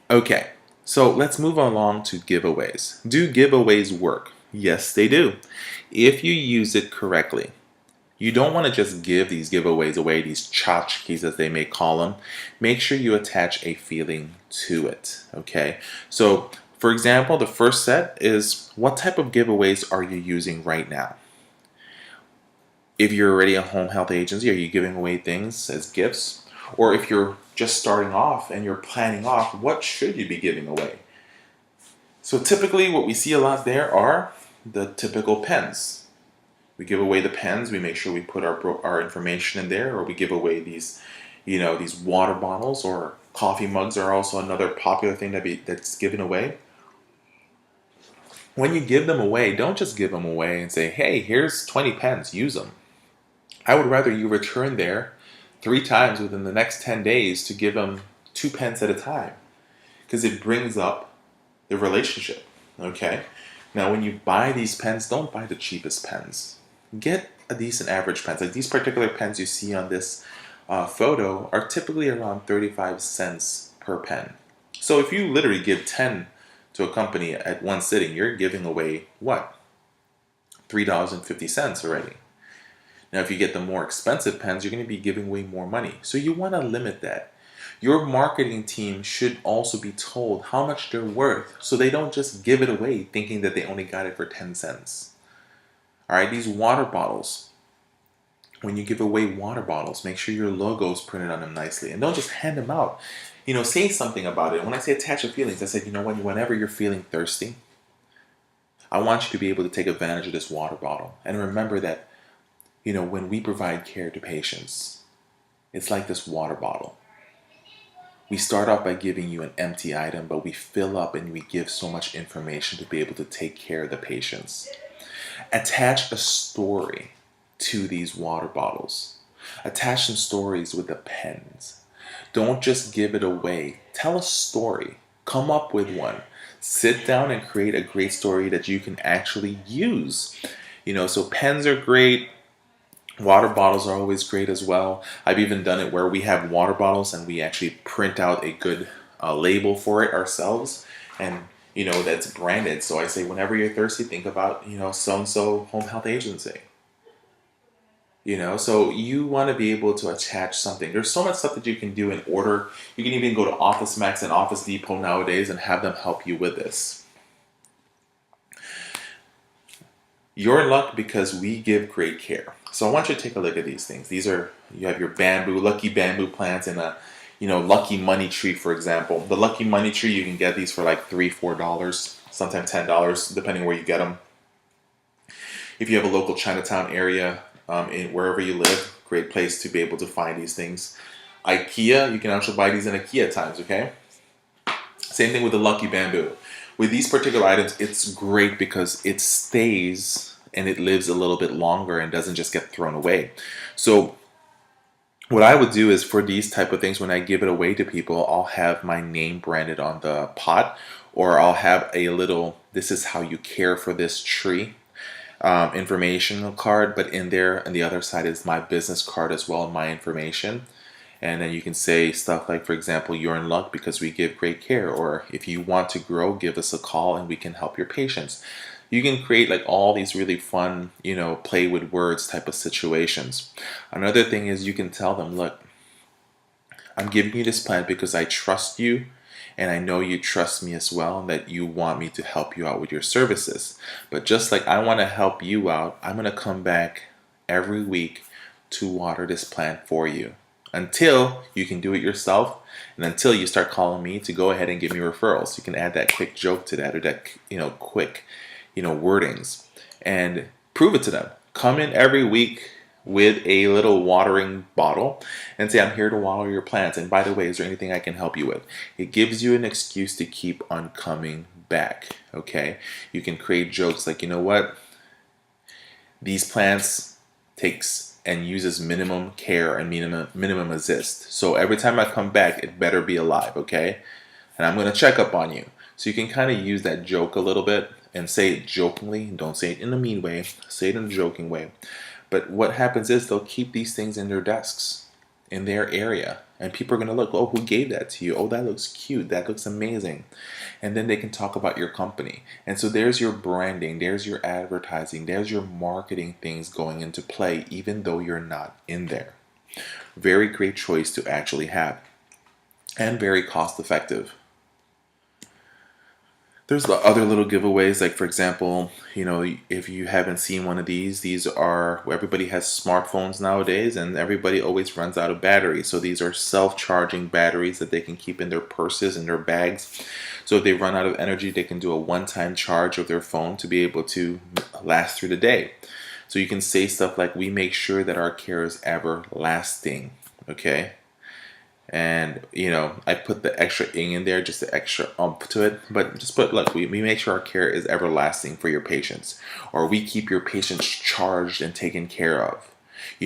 Okay, so let's move along to giveaways. Do giveaways work? Yes, they do. If you use it correctly. You don't want to just give these giveaways away, these tchotchkes as they may call them. Make sure you attach a feeling to it, okay? So, for example, the first set is what type of giveaways are you using right now? If you're already a home health agency, are you giving away things as gifts? Or if you're just starting off and you're planning off, what should you be giving away? So typically what we see a lot there are the typical pens. We give away the pens. We make sure we put our information in there, or we give away these, these water bottles or coffee mugs are also another popular thing that's given away. When you give them away, don't just give them away and say, "Hey, here's 20 pens. Use them." I would rather you return there 3 times within the next 10 days to give them 2 pens at a time, because it brings up the relationship. Okay. Now, when you buy these pens, don't buy the cheapest pens. Get a decent average pen. Like these particular pens you see on this photo are typically around 35 cents per pen. So if you literally give 10 to a company at one sitting, you're giving away what? $3.50 already. Now, if you get the more expensive pens, you're going to be giving away more money. So you want to limit that. Your marketing team should also be told how much they're worth so they don't just give it away thinking that they only got it for 10 cents. All right, these water bottles. When you give away water bottles, make sure your logo is printed on them nicely and don't just hand them out. Say something about it. When I say attach your feelings, I said, whenever you're feeling thirsty, I want you to be able to take advantage of this water bottle. And remember that, when we provide care to patients, it's like this water bottle. We start off by giving you an empty item, but we fill up and we give so much information to be able to take care of the patients. Attach a story to these water bottles. Attach some stories with the pens. Don't just give it away. Tell a story. Come up with one. Sit down and create a great story that you can actually use. So pens are great. Water bottles are always great as well. I've even done it where we have water bottles and we actually print out a good label for it ourselves, and that's branded. So I say, whenever you're thirsty, think about so and so home health agency. So you want to be able to attach something. There's so much stuff that you can do in order. You can even go to Office Max and Office Depot nowadays and have them help you with this. You're in luck because we give great care. So I want you to take a look at these things. You have your lucky bamboo plants and a, lucky money tree, for example. The lucky money tree, you can get these for like $3, $4, sometimes $10, depending where you get them. If you have a local Chinatown area, in wherever you live, great place to be able to find these things. IKEA, you can actually buy these in IKEA times, okay? Same thing with the lucky bamboo. With these particular items, it's great because it stays and it lives a little bit longer and doesn't just get thrown away. So what I would do is, for these type of things, when I give it away to people, I'll have my name branded on the pot, or I'll have a little, "This is how you care for this tree," informational card, but in there on the other side is my business card as well, my information. And then you can say stuff like, for example, "You're in luck because we give great care," or "If you want to grow, give us a call and we can help your patients." You can create like all these really fun, play with words type of situations. Another thing is you can tell them, "Look, I'm giving you this plan because I trust you and I know you trust me as well, and that you want me to help you out with your services. But just like I want to help you out, I'm going to come back every week to water this plant for you until you can do it yourself, and until you start calling me to go ahead and give me referrals." You can add that quick joke to that, or that quick wordings, and prove it to them. Come in every week with a little watering bottle and say, "I'm here to water your plants, and by the way, is there anything I can help you with?" It gives you an excuse to keep on coming back. Okay, you can create jokes like, what, these plants takes and uses minimum care and minimum assist. So every time I come back, it better be alive, okay? And I'm going to check up on you. So you can kind of use that joke a little bit and say it jokingly. Don't say it in a mean way. Say it in a joking way. But what happens is they'll keep these things in their desks. in their area. And people are going to look, oh, who gave that to you? Oh, that looks cute. That looks amazing. And then they can talk about your company. And so there's your branding, there's your advertising, there's your marketing things going into play, even though you're not in there. Very great choice to actually have, and very cost effective. There's the other little giveaways, like for example, if you haven't seen one of these are, everybody has smartphones nowadays and everybody always runs out of batteries. So these are self-charging batteries that they can keep in their purses and their bags. So if they run out of energy, they can do a one-time charge of their phone to be able to last through the day. So you can say stuff like, we make sure that our care is everlasting, okay? And I put the extra ing in there, just the extra to it, but just put, look, we make sure our care is everlasting for your patients, or we keep your patients charged and taken care of,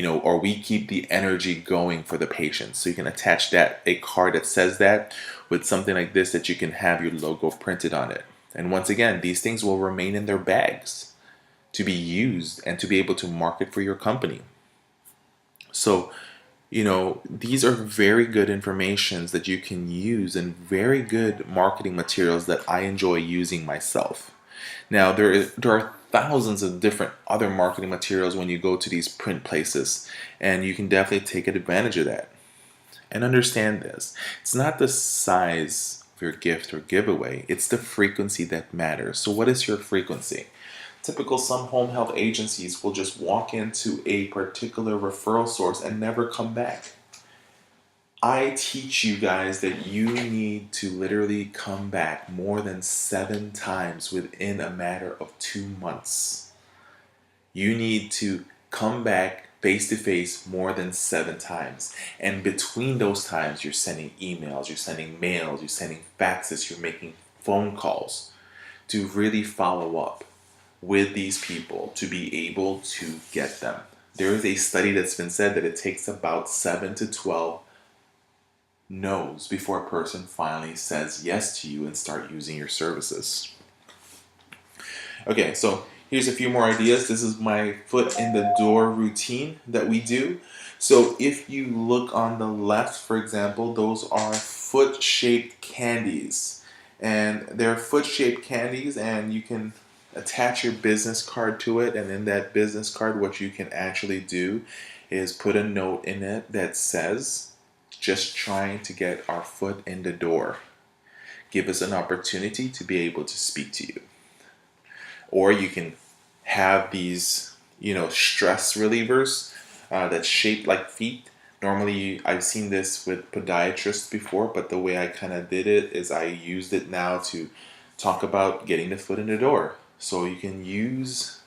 or we keep the energy going for the patients. So you can attach a card that says that with something like this, that you can have your logo printed on it. And once again, these things will remain in their bags to be used and to be able to market for your company. So these are very good informations that you can use, and very good marketing materials that I enjoy using myself. Now, there are thousands of different other marketing materials when you go to these print places, and you can definitely take advantage of that. And understand this, it's not the size of your gift or giveaway, it's the frequency that matters. So what is your frequency? Typical, some home health agencies will just walk into a particular referral source and never come back. I teach you guys that you need to literally come back more than 7 times within a matter of 2 months. You need to come back face to face more than 7 times. And between those times, you're sending emails, you're sending mails, you're sending faxes, you're making phone calls to really follow up with these people to be able to get them. There is a study that's been said that it takes about 7 to 12 no's before a person finally says yes to you and start using your services. Okay, so here's a few more ideas. This is my foot in the door routine that we do. So if you look on the left, for example, those are foot-shaped candies. And they're foot-shaped candies, and you can attach your business card to it, and in that business card, what you can actually do is put a note in it that says, just trying to get our foot in the door. Give us an opportunity to be able to speak to you. Or you can have these, stress relievers that's shaped like feet. Normally, I've seen this with podiatrists before, but the way I kind of did it is I used it now to talk about getting the foot in the door. So you can use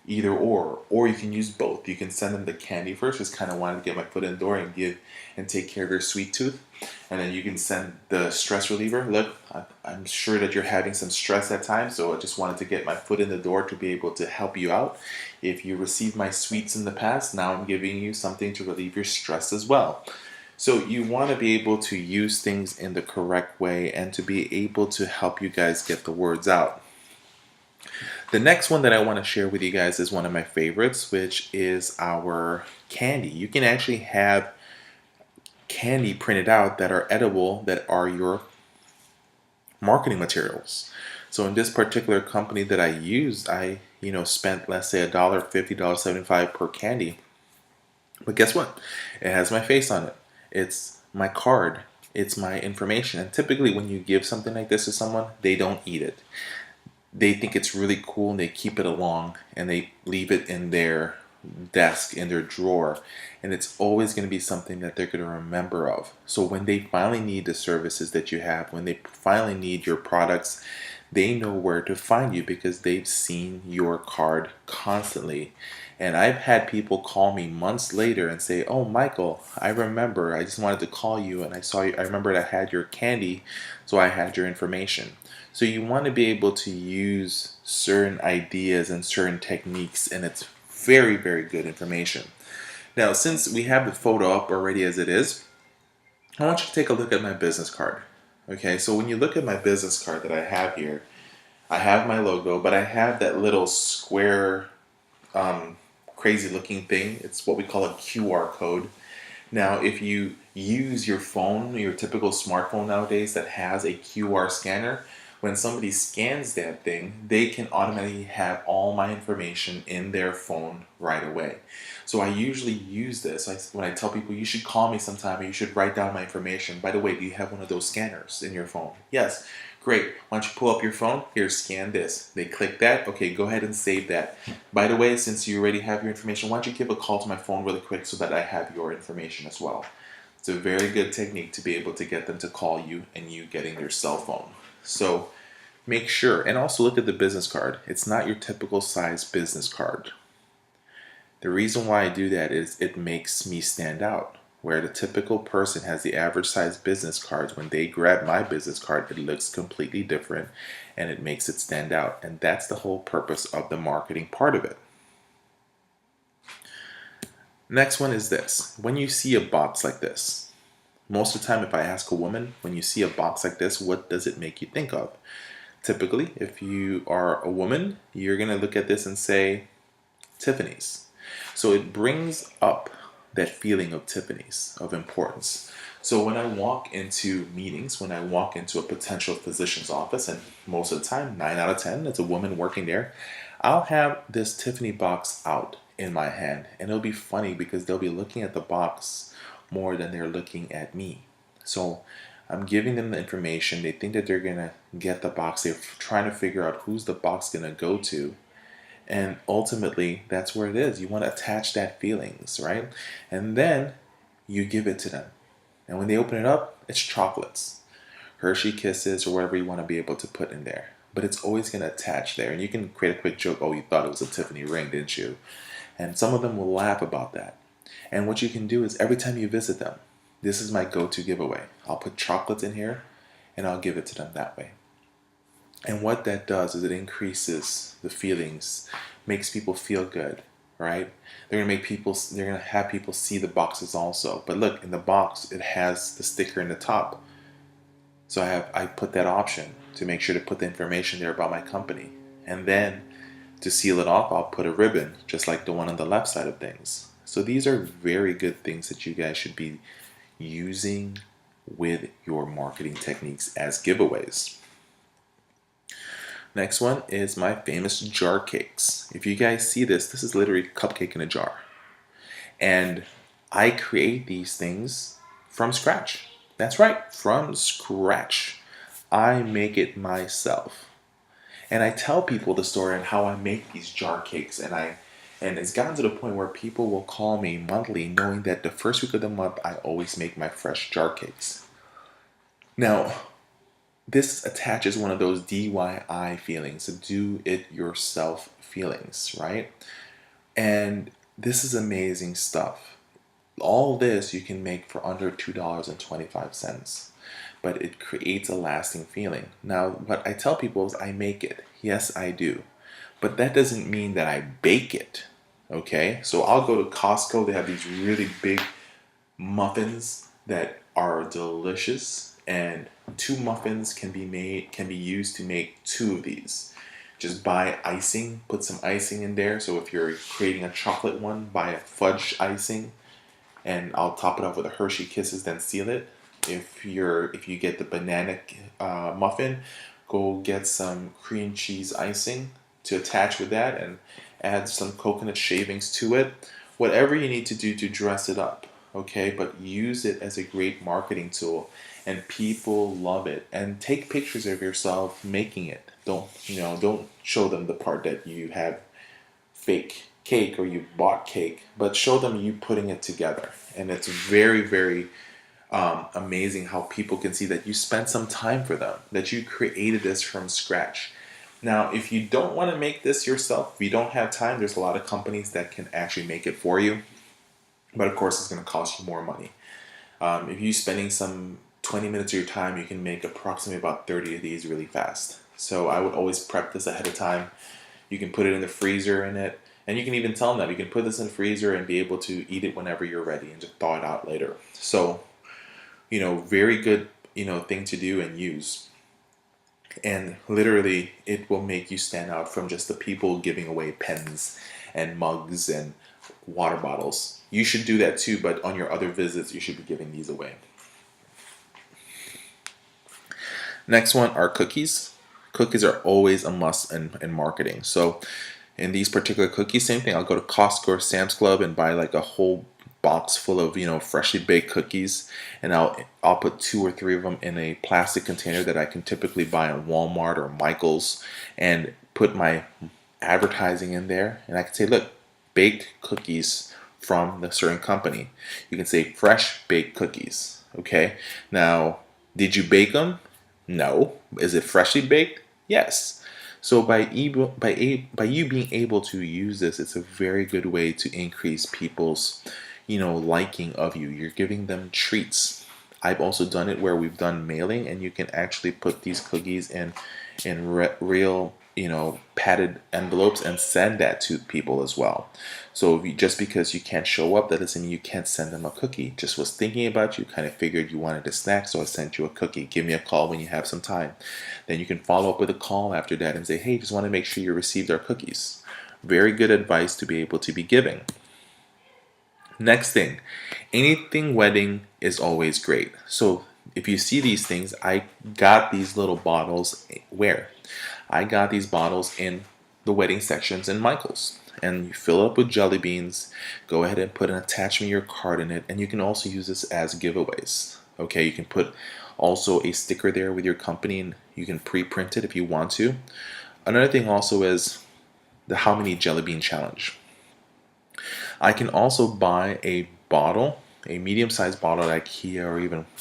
either or you can use both. You can send them the candy first, just kind of wanted to get my foot in the door and take care of your sweet tooth. And then you can send the stress reliever. Look, I'm sure that you're having some stress at times, so I just wanted to get my foot in the door to be able to help you out. If you received my sweets in the past, now I'm giving you something to relieve your stress as well. So you want to be able to use things in the correct way and to be able to help you guys get the words out. The next one that I want to share with you guys is one of my favorites, which is our candy. You can actually have candy printed out that are edible, that are your marketing materials. So in this particular company that I used, I spent, let's say, $1.50, $1.75 per candy. But guess what? It has my face on it. It's my card. It's my information. And typically when you give something like this to someone, they don't eat it. They think it's really cool and they keep it along and they leave it in their desk, in their drawer, and it's always going to be something that they're going to remember of. So when they finally need the services that you have, when they finally need your products, they know where to find you because they've seen your card constantly. And I've had people call me months later and say, "Oh, Michael, I remember. I just wanted to call you and I saw you. I remembered I had your candy, so I had your information." So you want to be able to use certain ideas and certain techniques, and it's very, very good information. Now, since we have the photo up already as it is, I want you to take a look at my business card. Okay, so when you look at my business card that I have here, I have my logo, but I have that little square, crazy looking thing. It's what we call a QR code Now, if you use your phone, your typical smartphone nowadays that has a QR scanner, when somebody scans that thing, they can automatically have all my information in their phone right away. So I usually use this when I tell people you should call me sometime or you should write down my information. By the way, do you have one of those scanners in your phone? Yes. Great. Why don't you pull up your phone? Here, scan this. They click that. Okay, go ahead and save that. By the way, since you already have your information, why don't you give a call to my phone really quick so that I have your information as well. It's a very good technique to be able to get them to call you and you getting their cell phone. So make sure, and also look at the business card. It's not your typical size business card. The reason why I do that is it makes me stand out. Where the typical person has the average size business cards, when they grab my business card, it looks completely different and it makes it stand out. And that's the whole purpose of the marketing part of it. Next one is this. When you see a box like this, most of the time if I ask a woman, when you see a box like this, what does it make you think of? Typically, if you are a woman, you're going to look at this and say, Tiffany's. So it brings up that feeling of Tiffany's, of importance. So when I walk into meetings, when I walk into a potential physician's office, and most of the time, 9 out of 10, it's a woman working there, I'll have this Tiffany box out in my hand. And it'll be funny because they'll be looking at the box more than they're looking at me. So I'm giving them the information. They think that they're going to get the box. They're trying to figure out who's the box going to go to. And ultimately, that's where it is. You want to attach that feelings, right? And then you give it to them. And when they open it up, it's chocolates, Hershey Kisses, or whatever you want to be able to put in there. But it's always going to attach there. And you can create a quick joke, oh, you thought it was a Tiffany ring, didn't you? And some of them will laugh about that. And what you can do is every time you visit them, this is my go-to giveaway. I'll put chocolates in here and I'll give it to them that way. And what that does is it increases the feelings, makes people feel good, right? They're gonna have people see the boxes also. But look, in the box, it has the sticker in the top. So I put that option to make sure to put the information there about my company. And then to seal it off, I'll put a ribbon, just like the one on the left side of things. So these are very good things that you guys should be using with your marketing techniques as giveaways. Next one is my famous jar cakes. If you guys see this, this is literally a cupcake in a jar. And I create these things from scratch. That's right, from scratch. I make it myself. And I tell people the story on how I make these jar cakes. And it's gotten to the point where people will call me monthly knowing that the first week of the month, I always make my fresh jar cakes. Now, this attaches one of those DIY feelings, the do-it-yourself feelings, right? And this is amazing stuff. All this you can make for under $2.25, but it creates a lasting feeling. Now, what I tell people is I make it. Yes, I do. But that doesn't mean that I bake it, okay? So I'll go to Costco. They have these really big muffins that are delicious, and 2 muffins can be used to make 2 of these. Just buy icing, put some icing in there. So if you're creating a chocolate one, buy a fudge icing, and I'll top it off with a Hershey Kisses, then seal it. If you get the banana muffin, go get some cream cheese icing to attach with that, and add some coconut shavings to it. Whatever you need to do to dress it up, okay? But use it as a great marketing tool, and people love it. And take pictures of yourself making it. Don't show them the part that you have fake cake or you bought cake, but show them you putting it together. And it's very, very amazing how people can see that you spent some time for them, that you created this from scratch. Now, if you don't want to make this yourself, if you don't have time, there's a lot of companies that can actually make it for you. But of course, it's going to cost you more money. If you're spending some 20 minutes of your time, you can make approximately about 30 of these really fast. So I would always prep this ahead of time. You can put it in the freezer in it. And you can even tell them that you can put this in the freezer and be able to eat it whenever you're ready and just thaw it out later. So, very good, thing to do and use. And literally, it will make you stand out from just the people giving away pens and mugs and water bottles. You should do that too, but on your other visits, you should be giving these away. Next one are cookies. Cookies are always a must in marketing. So in these particular cookies, same thing. I'll go to Costco or Sam's Club and buy like a whole box full of freshly baked cookies, and I'll put 2 or 3 of them in a plastic container that I can typically buy on Walmart or Michaels, and put my advertising in there, and I can say, look, baked cookies from the certain company. You can say fresh baked cookies. Okay, now did you bake them? No. Is it freshly baked? Yes. So by you being able to use this, it's a very good way to increase people's liking of you. You're giving them treats. I've also done it where we've done mailing, and you can actually put these cookies in real padded envelopes and send that to people as well. So just because you can't show up, that doesn't mean you can't send them a cookie. Just was thinking about you, kind of figured you wanted a snack, so I sent you a cookie. Give me a call when you have some time. Then you can follow up with a call after that and say, hey, just want to make sure you received our cookies. Very good advice to be able to be giving. Next thing, anything wedding is always great. So if you see these things, I got these little bottles where? I got these bottles in the wedding sections in Michael's. And you fill up with jelly beans, go ahead and put an attachment of your card in it, and you can also use this as giveaways. Okay, you can put also a sticker there with your company, and you can pre-print it if you want to. Another thing also is the how many jelly bean challenge. I can also buy a bottle, a medium-sized bottle at IKEA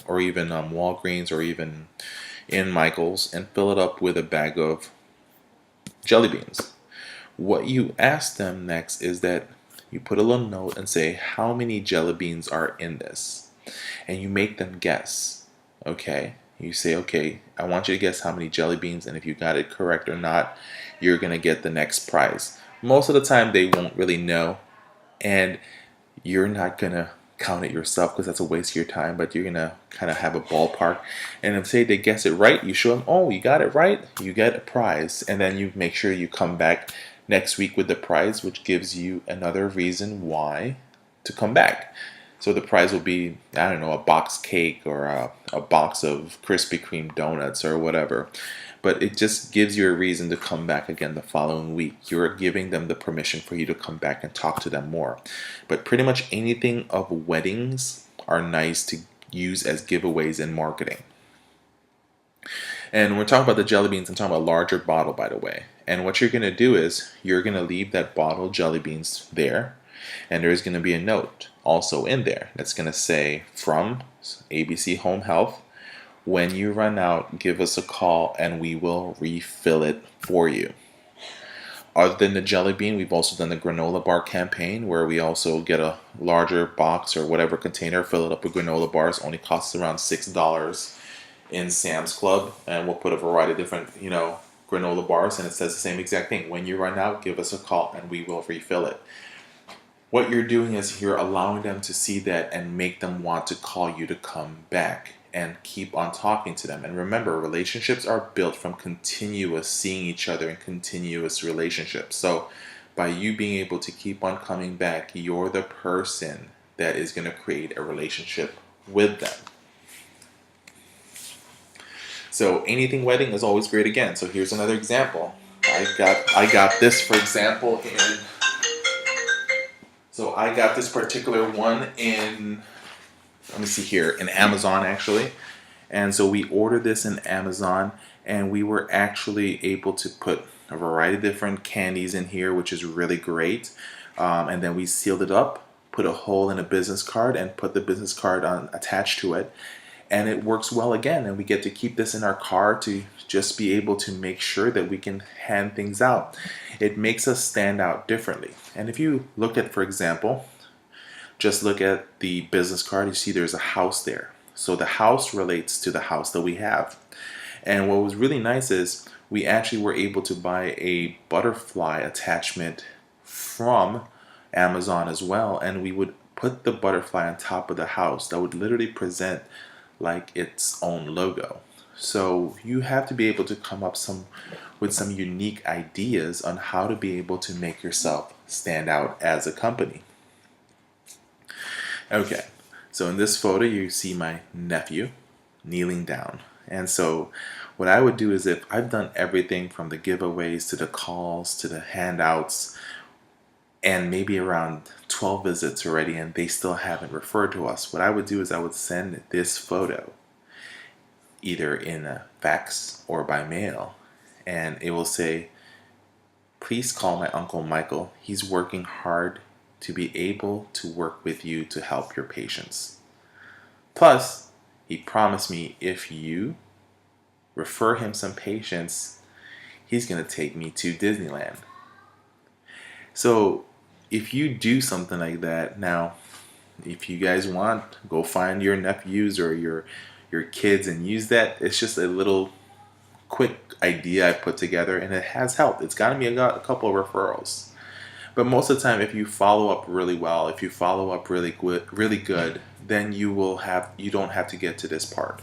or even Walgreens or even in Michael's, and fill it up with a bag of jelly beans. What you ask them next is that you put a little note and say how many jelly beans are in this, and you make them guess. Okay, you say, okay, I want you to guess how many jelly beans, and if you got it correct or not, you're gonna get the next prize. Most of the time they won't really know, and you're not gonna count it yourself because that's a waste of your time, but you're gonna kind of have a ballpark. And if say they guess it right, you show them, oh, you got it right, you get a prize. And then you make sure you come back next week with the prize, which gives you another reason why to come back. So the prize will be, I don't know, a box cake or a box of Krispy Kreme donuts or whatever. But it just gives you a reason to come back again the following week. You're giving them the permission for you to come back and talk to them more. But pretty much anything of weddings are nice to use as giveaways in marketing. And when we're talking about the jelly beans, I'm talking about a larger bottle, by the way. And what you're going to do is you're going to leave that bottle of jelly beans there. And there's going to be a note also in there that's going to say, from ABC Home Health, when you run out, give us a call and we will refill it for you. Other than the jelly bean, we've also done the granola bar campaign where we also get a larger box or whatever container, fill it up with granola bars. Only costs around $6 in Sam's Club, and we'll put a variety of different, granola bars, and it says the same exact thing. When you run out, give us a call and we will refill it. What you're doing is you're allowing them to see that and make them want to call you to come back and keep on talking to them. And remember, relationships are built from continuous seeing each other and continuous relationships. So by you being able to keep on coming back, you're the person that is going to create a relationship with them. So anything wedding is always great again. So here's another example. I got this, for example, I got this particular one in, let me see here, in Amazon actually. And so we ordered this in Amazon, and we were actually able to put a variety of different candies in here, which is really great. And then we sealed it up, put a hole in a business card, and put the business card attached to it. And it works well again, and we get to keep this in our car to just be able to make sure that we can hand things out. It makes us stand out differently. And if you look at, for example, just look at the business card, you see there's a house there. So the house relates to the house that we have. And what was really nice is we actually were able to buy a butterfly attachment from Amazon as well, and we would put the butterfly on top of the house that would literally present like its own logo. So you have to be able to come up with some unique ideas on how to be able to make yourself stand out as a company. Okay, so in this photo, you see my nephew kneeling down. And so, what I would do is if I've done everything from the giveaways to the calls to the handouts, and maybe around 12 visits already, and they still haven't referred to us, what I would do is I would send this photo either in a fax or by mail, and it will say, please call my Uncle Michael. He's working hard to be able to work with you to help your patients. Plus, he promised me if you refer him some patients, he's going to take me to Disneyland. So, if you do something like that, now, if you guys want, go find your nephews or your kids and use that. It's just a little quick idea I put together, and it has helped. It's gotten me a couple of referrals. But most of the time, if you follow up really well, if you follow up really good, then you don't have to get to this part.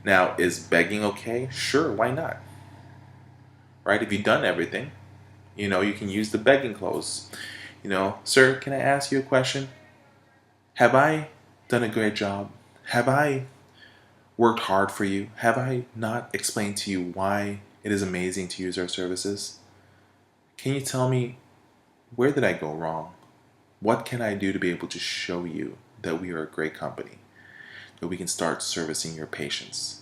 Now, is begging okay? Sure, why not? Right? If you've done everything, you can use the begging clause. Sir, can I ask you a question? Have I done a great job? Have I worked hard for you? Have I not explained to you why it is amazing to use our services? Can you tell me, where did I go wrong? What can I do to be able to show you that we are a great company, that we can start servicing your patients?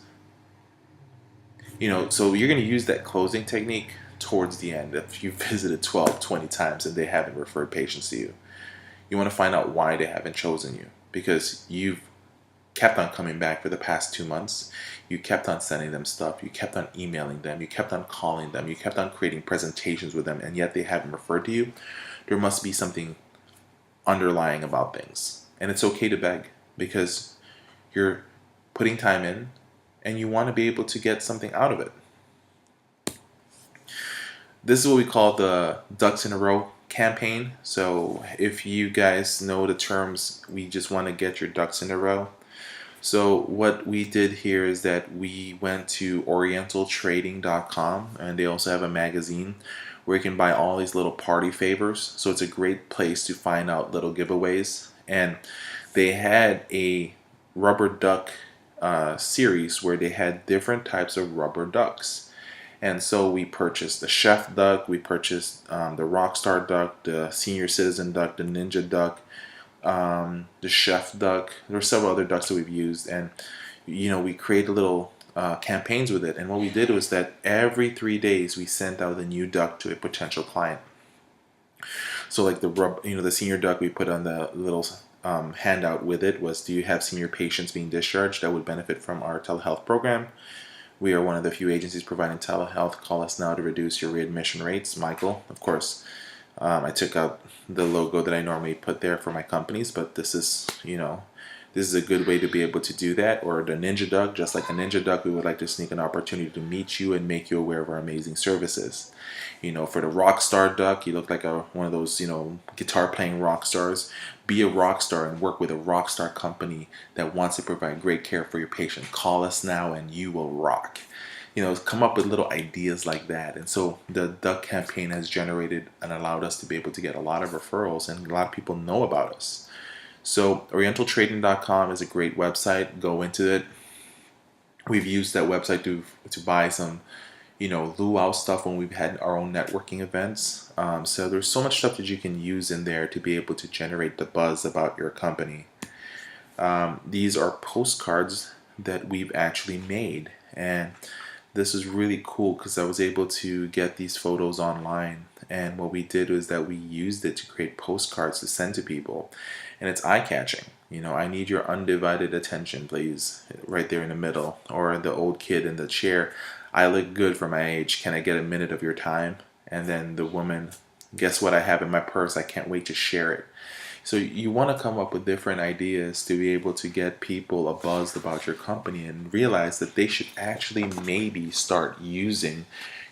So you're going to use that closing technique towards the end. If you visited 12, 20 times and they haven't referred patients to you, you want to find out why they haven't chosen you, because you've kept on coming back for the past 2 months. You kept on sending them stuff. You kept on emailing them. You kept on calling them. You kept on creating presentations with them, and yet they haven't referred to you. There must be something underlying about things. And it's okay to beg, because you're putting time in and you want to be able to get something out of it. This is what we call the ducks in a row campaign. So if you guys know the terms, we just want to get your ducks in a row. So what we did here is that we went to orientaltrading.com, and they also have a magazine where you can buy all these little party favors. So it's a great place to find out little giveaways. And they had a rubber duck series where they had different types of rubber ducks. And so we purchased the chef duck, we purchased the rockstar duck, the senior citizen duck, the ninja duck, the chef duck. There are several other ducks that we've used, and we created little campaigns with it. And what we did was that every 3 days we sent out a new duck to a potential client. So like the senior duck, we put on the little handout with it was, do you have senior patients being discharged that would benefit from our telehealth program? We are one of the few agencies providing telehealth. Call us now to reduce your readmission rates. Michael, of course. I took out the logo that I normally put there for my companies, but this is a good way to be able to do that. Or the Ninja Duck, just like a Ninja Duck, we would like to sneak an opportunity to meet you and make you aware of our amazing services. For the Rockstar Duck, you look like one of those, guitar playing rock stars. Be a rock star and work with a rock star company that wants to provide great care for your patient. Call us now and you will rock. Come up with little ideas like that. And so the duck campaign has generated and allowed us to be able to get a lot of referrals, and a lot of people know about us. So orientaltrading.com is a great website. Go into it. We've used that website to buy some luau stuff when we've had our own networking events. So there's so much stuff that you can use in there to be able to generate the buzz about your company. These are postcards that we've actually made, and this is really cool because I was able to get these photos online, and what we did was that we used it to create postcards to send to people, and it's eye-catching. I need your undivided attention, please, right there in the middle, or the old kid in the chair. I look good for my age. Can I get a minute of your time? And then the woman, guess what I have in my purse? I can't wait to share it. So you want to come up with different ideas to be able to get people buzzed about your company and realize that they should actually maybe start using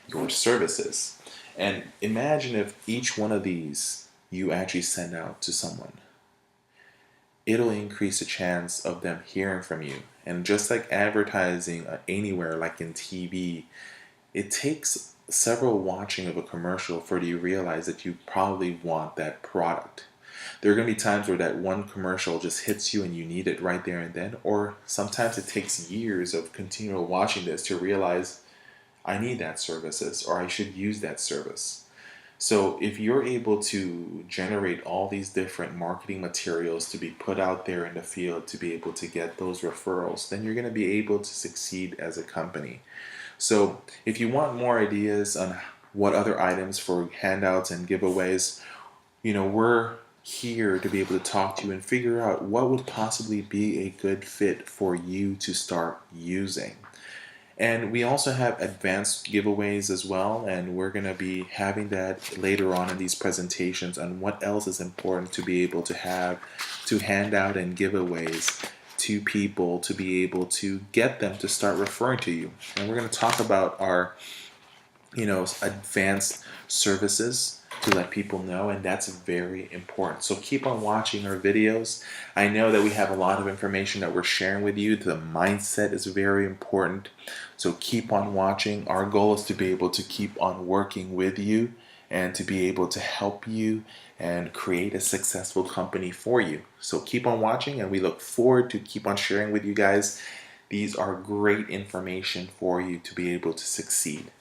your services. And imagine if each one of these you actually send out to someone. It'll increase the chance of them hearing from you. And just like advertising anywhere, like in TV, it takes several watching of a commercial for you to realize that you probably want that product. There are going to be times where that one commercial just hits you and you need it right there and then, or sometimes it takes years of continual watching this to realize I need that services or I should use that service. So if you're able to generate all these different marketing materials to be put out there in the field to be able to get those referrals, then you're going to be able to succeed as a company. So if you want more ideas on what other items for handouts and giveaways, we're here to be able to talk to you and figure out what would possibly be a good fit for you to start using. And we also have advanced giveaways as well, and we're going to be having that later on in these presentations on what else is important to be able to have to hand out and giveaways to people to be able to get them to start referring to you. And we're going to talk about our advanced services to let people know, and that's very important. So keep on watching our videos. I know that we have a lot of information that we're sharing with you. The mindset is very important. So keep on watching. Our goal is to be able to keep on working with you and to be able to help you and create a successful company for you. So keep on watching, and we look forward to keep on sharing with you guys. These are great information for you to be able to succeed.